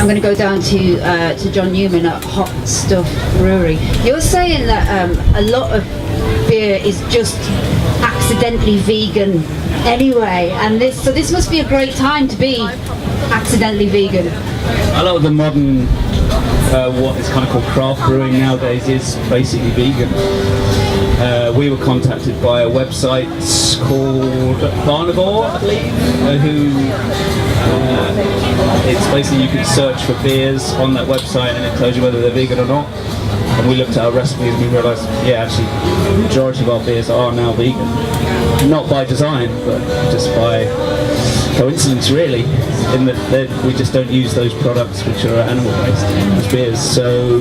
I'm going to go down to John Newman at HOP STUFF Brewery. You're saying that a lot of beer is just accidentally vegan anyway, and this must be a great time to be accidentally vegan. A lot of the modern, what is kind of called craft brewing nowadays, is basically vegan. We were contacted by a website called Carnivore, I believe, it's basically you can search for beers on that website and it tells you whether they're vegan or not. And we looked at our recipes and we realised, yeah, actually, the majority of our beers are now vegan. Not by design, but just by coincidence, really, in that we just don't use those products which are animal-based as beers. So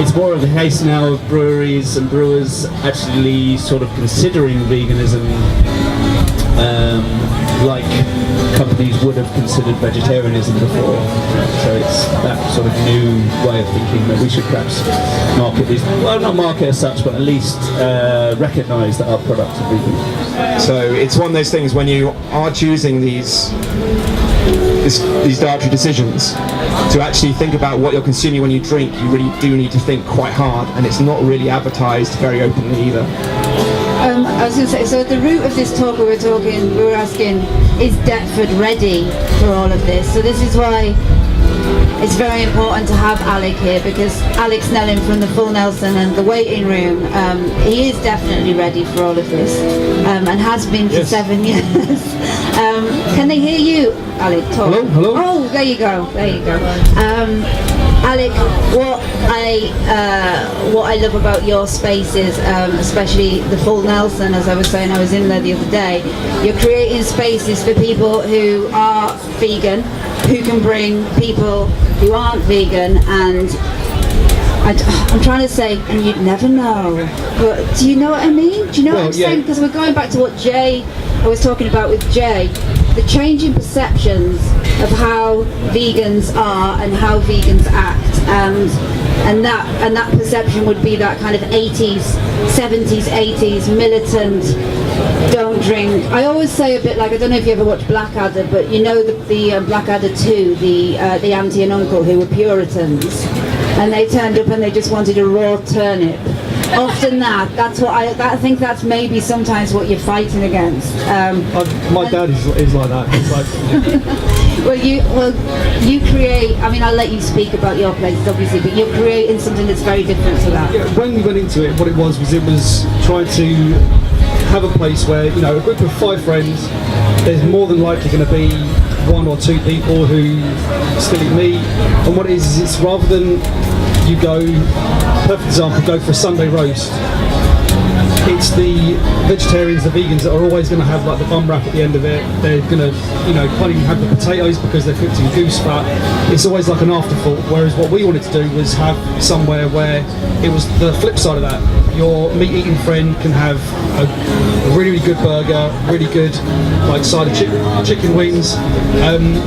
it's more of a case now of breweries and brewers actually sort of considering veganism like companies would have considered vegetarianism before. So it's that sort of new way of thinking that we should perhaps market these, well, not market as such, but at least recognise that our products are vegan. So it's one of those things when you are choosing these dietary decisions, to actually think about what you're consuming when you drink, you really do need to think quite hard, and it's not really advertised very openly either. I was going to say, so at the root of this talk we were asking, is Deptford ready for all of this? So this is why it's very important to have Alec here, because Alec Snelling from the Full Nelson and the waiting room, he is definitely ready for all of this, and has been for 7 years. Can they hear you, Alec? Talk. Hello, hello. Oh, there you go, there you go. Alec, what I love about your spaces, especially the Full Nelson, as I was saying, I was in there the other day, you're creating spaces for people who are vegan, who can bring people who aren't vegan, and I'm trying to say, and you'd never know, but do you know what I mean? Do you know what I'm saying? Because we're going back to what I was talking about with Jay, the changing perceptions of how vegans are and how vegans act, and that perception would be that kind of 70s, 80s militant, don't drink. I always say a bit like, I don't know if you ever watched Blackadder, but you know the Blackadder 2, the auntie and uncle who were Puritans, and they turned up and they just wanted a raw turnip. Often that's what I think that's maybe sometimes what you're fighting against. My dad is like that. It's like, well, you create, I mean, I'll let you speak about your places obviously, but you're creating something that's very different to that. yeah, when we went into it, what it was trying to have a place where, you know, a group of 5 friends, there's more than likely going to be 1 or 2 people who still eat meat, and what it is it's rather than you go, perfect example, go for a Sunday roast, it's the vegetarians, the vegans that are always going to have like the bum wrap at the end of it. They're going to, you know, can't even have the potatoes because they're cooked in goose fat. It's always like an afterthought, whereas what we wanted to do was have somewhere where it was the flip side of that. Your meat-eating friend can have a really, really good burger, really good like side of chicken wings, and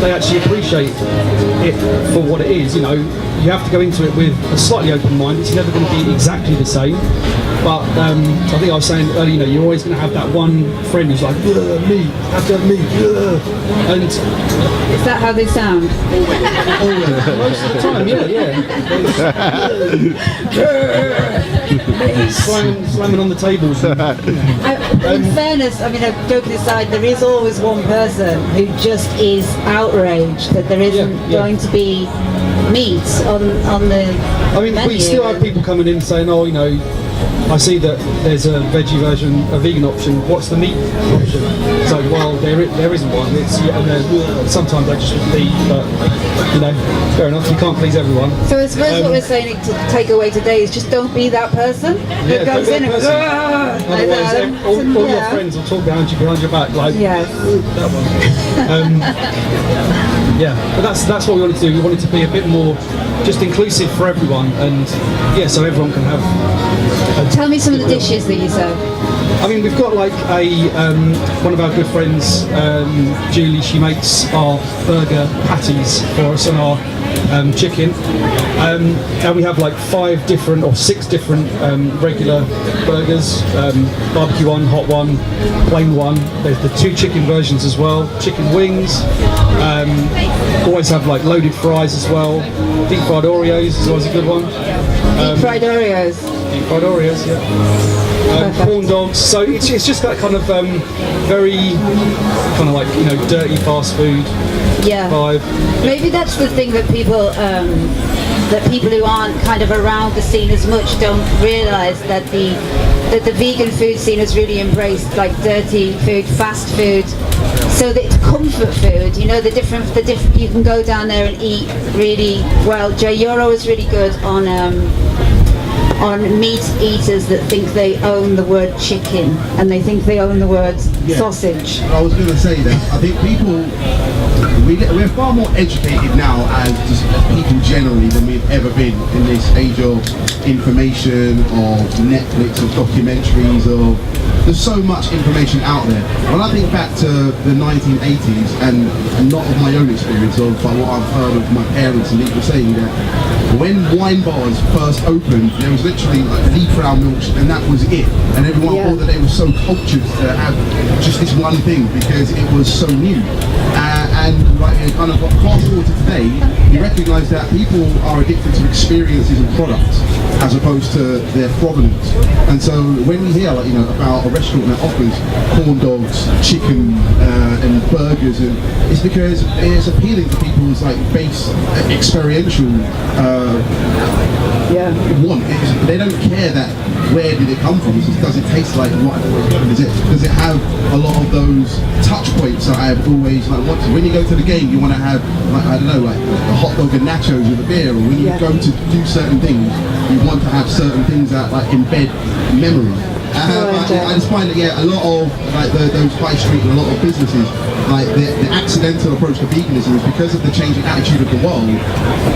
they actually appreciate it for what it is. You know, you have to go into it with a slightly open mind. It's never going to be exactly the same, but I think I was saying earlier, you know, you're always going to have that one friend who's like, meat, have to have meat, and is that how they sound? most of the time, slamming on the tables. In fairness, I mean, joking aside, there is always one person who just is outraged that there isn't going to be meat on the I mean, menu. we still have people coming in saying, oh, you know, I see that there's a veggie version, a vegan option. What's the meat option? It's like, well, there isn't one. It's sometimes I just want beef, but you know, fair enough. You can't please everyone. So I suppose what we're saying to take away today is just don't be that person that goes in and goes, otherwise, all your friends will talk behind your back like that one. But that's what we wanted to do. We wanted to be a bit more just inclusive for everyone, and so everyone can have. Tell me some of the dishes that you serve. I mean, we've got like a one of our good friends, Julie. She makes our burger patties for us on our chicken, and we have like 5 different or 6 different regular burgers, barbecue one, hot one, plain one. There's the 2 chicken versions as well, chicken wings. Always have like loaded fries as well. Deep fried Oreos is always a good one. Deep fried Oreos. Deep fried Oreos, yeah. Corn dogs. So it's just that kind of very kind of like, you know, dirty fast food vibe. Maybe that's the thing that people who aren't kind of around the scene as much don't realise, that the vegan food scene has really embraced like dirty food, fast food. So that it's comfort food, you know, the different you can go down there and eat really well. Jay Euro is really good on meat eaters that think they own the word chicken and they think they own the word sausage. I was going to say that I think we're far more educated now as people generally than we've ever been in this age of information, of Netflix, of documentaries, of there's so much information out there. When I think back to the 1980s, and not of my own experience, but what I've heard of my parents and people saying, that when wine bars first opened, there was literally like Lee-Crow milk, and that was it. And everyone thought that they were so cultured to have just this one thing because it was so new. And like, kind of fast forward to today, you recognise that people are addicted to experiences and products as opposed to their provenance. And so when we hear, like, you know, about a restaurant that offers corn dogs, chicken, and burgers, and it's because it's appealing to people's like base experiential want. They don't care that where did it come from. It's just, does it taste like what? Does it have a lot of those touch points that I have always like wanted? When you go to the game, you want to have, like, I don't know, like a hot dog and nachos with a beer, or when you go to do certain things, you want to have certain things that like embed memory. I just find that a lot of like those high street and a lot of businesses, like the accidental approach to veganism is because of the changing attitude of the world.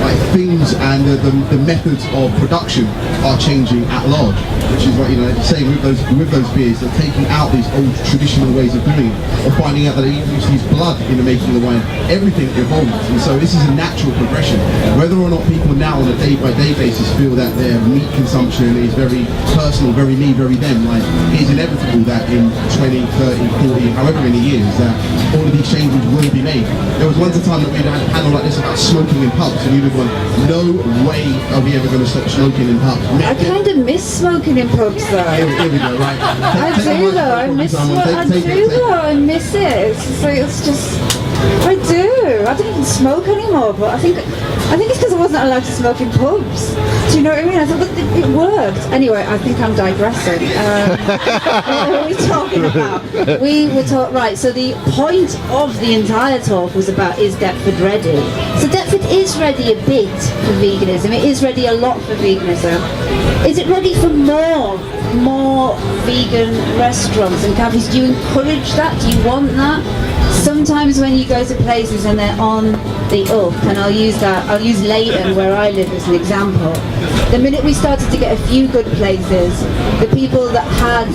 Like things and the methods of production are changing at large, which is what, you know, saying with those beers, they're taking out these old traditional ways of doing it, or finding out that they use blood in the making of the wine. Everything evolves, and so this is a natural progression. Whether or not people now on a day-by-day basis feel that their meat consumption is very personal, very me, very them, like it is inevitable that in 20, 30, 40, however many years that all of these changes will be made. There was once a time that we had a panel like this about smoking in pubs, and you'd have gone, no way are we ever going to stop smoking in pubs. I kind of miss smoking in pubs though. Here we go, right. I do though, I miss it. It's just, I do. I don't even smoke anymore, but I think it's because I wasn't allowed to smoke in pubs. Do you know what I mean? I thought that it worked. Anyway, I think I'm digressing. What were we talking about? We were talking, right, so the point of the entire talk was about, is Deptford ready? So Deptford is ready a bit for veganism. It is ready a lot for veganism. Is it ready for more vegan restaurants and cafes? Do you encourage that? Do you want that? Sometimes when you go to places and they're on the up, and I'll use Leighton where I live as an example. The minute we started to get a few good places, the people that had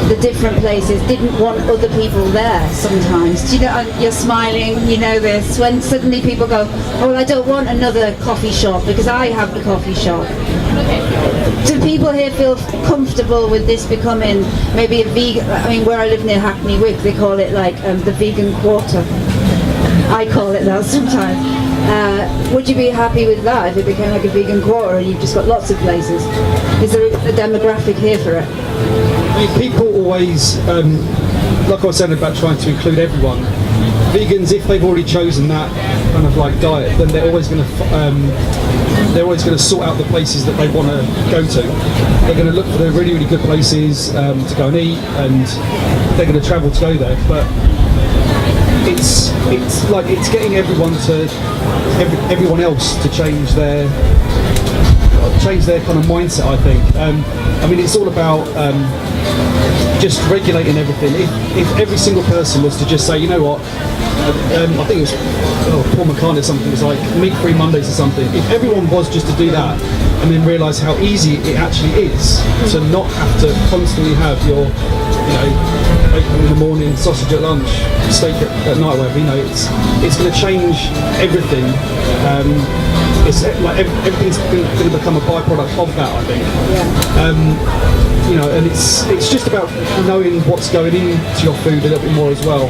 the different places didn't want other people there sometimes. Do you know, you're smiling, you know this, when suddenly people go, oh, well, I don't want another coffee shop because I have the coffee shop. Do people here feel comfortable with this becoming maybe a vegan, I mean, where I live near Hackney Wick, they call it like the vegan quarter. I call it that sometimes. Would you be happy with that if it became like a vegan quarter and you've just got lots of places? Is there a demographic here for it? I mean, people always, like I was saying about trying to include everyone, vegans, if they've already chosen that kind of like diet, then they're always going to sort out the places that they want to go to. They're going to look for the really, really good places to go and eat, and they're going to travel to go there. But it's like it's getting everyone else to change their kind of mindset, I think. I mean, it's all about just regulating everything. If every single person was to just say, you know what, I think it was Paul McCartney or something. It was like meat-free Mondays or something. If everyone was just to do that and then realise how easy it actually is to not have to constantly have your, bacon in the morning, sausage at lunch, steak at night, whatever. It's going to change everything. It's like everything's going to become a byproduct of that, I think. And it's just about knowing what's going into your food a little bit more as well.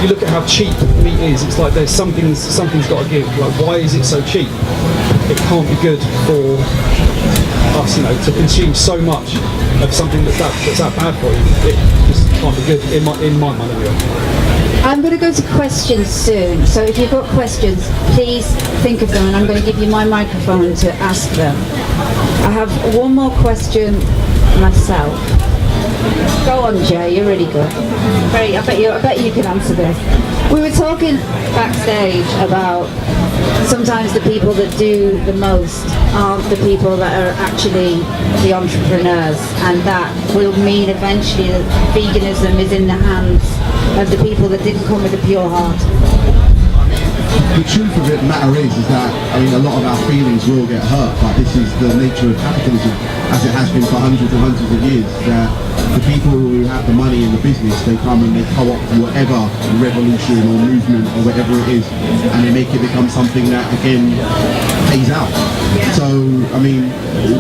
You look at how cheap meat is. It's like there's something's got to give. Like, why is it so cheap? It can't be good for us, to consume so much of something that's that bad for you. It just can't be good in my mind anyway. I'm going to go to questions soon, so if you've got questions, please think of them, and I'm going to give you my microphone to ask them. I have one more question myself. Go on, Jay, you're really good. I bet you can answer this. We were talking backstage about sometimes the people that do the most aren't the people that are actually the entrepreneurs, and that will mean eventually that veganism is in the hands of the people that didn't come with a pure heart. The truth of the matter is that, a lot of our feelings will get hurt, but this is the nature of capitalism, as it has been for hundreds and hundreds of years, that the people who have the money in the business, they come and they co-opt whatever revolution or movement or whatever it is, and they make it become something that, again, pays out. So,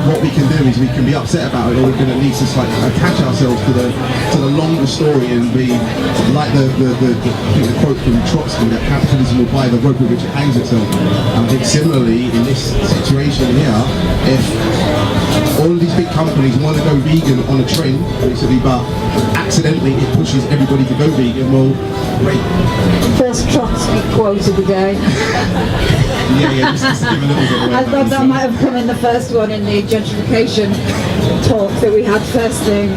what we can do is we can be upset about it, or we can at least just attach ourselves to the longer story and be like the quote from Trotsky, that capitalism will buy the rope with which it hangs itself. And I think similarly in this situation here, if all of these big companies want to go vegan on a trend, basically, but accidentally it pushes everybody to go vegan, well, great. First Trotsky quote of the day. just to give a little bit away. I thought that might have come in the first one in the gentrification talk that we had first thing.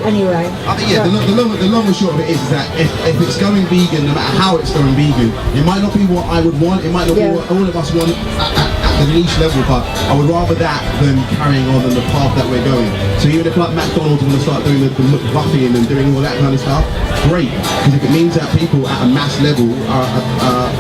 Anyway. I think, the long and short of it is that if it's going vegan, no matter how it's going vegan, it might not be what I would want, it might not be what all of us want at the niche level, but I would rather that than carrying on the path that we're going. So even if like McDonald's want to start doing the McBuffing and doing all that kind of stuff, great, because if it means that people at a mass level are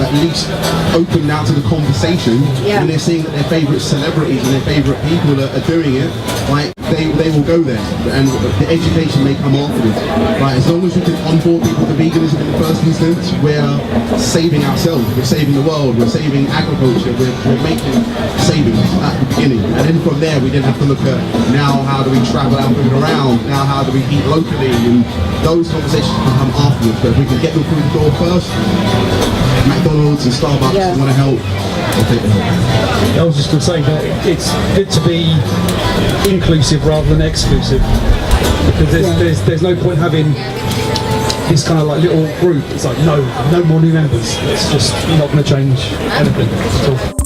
at least open now to the conversation, when they're seeing that their favourite celebrities and their favourite people are doing it, like they will go there, and the education may come afterwards. Right, as long as we can onboard people to veganism in the first instance, we're saving ourselves, we're saving the world, we're saving agriculture, we're making savings at the beginning, and then from there we then have to look at now how do we travel our food around, now how do we eat locally, and those conversations can come afterwards. But if we can get them through the door first, McDonald's and Starbucks want to help. I was just going to say that it's good to be inclusive rather than exclusive, because there's no point having this kind of like little group. It's like no more new members. It's just not going to change anything at all.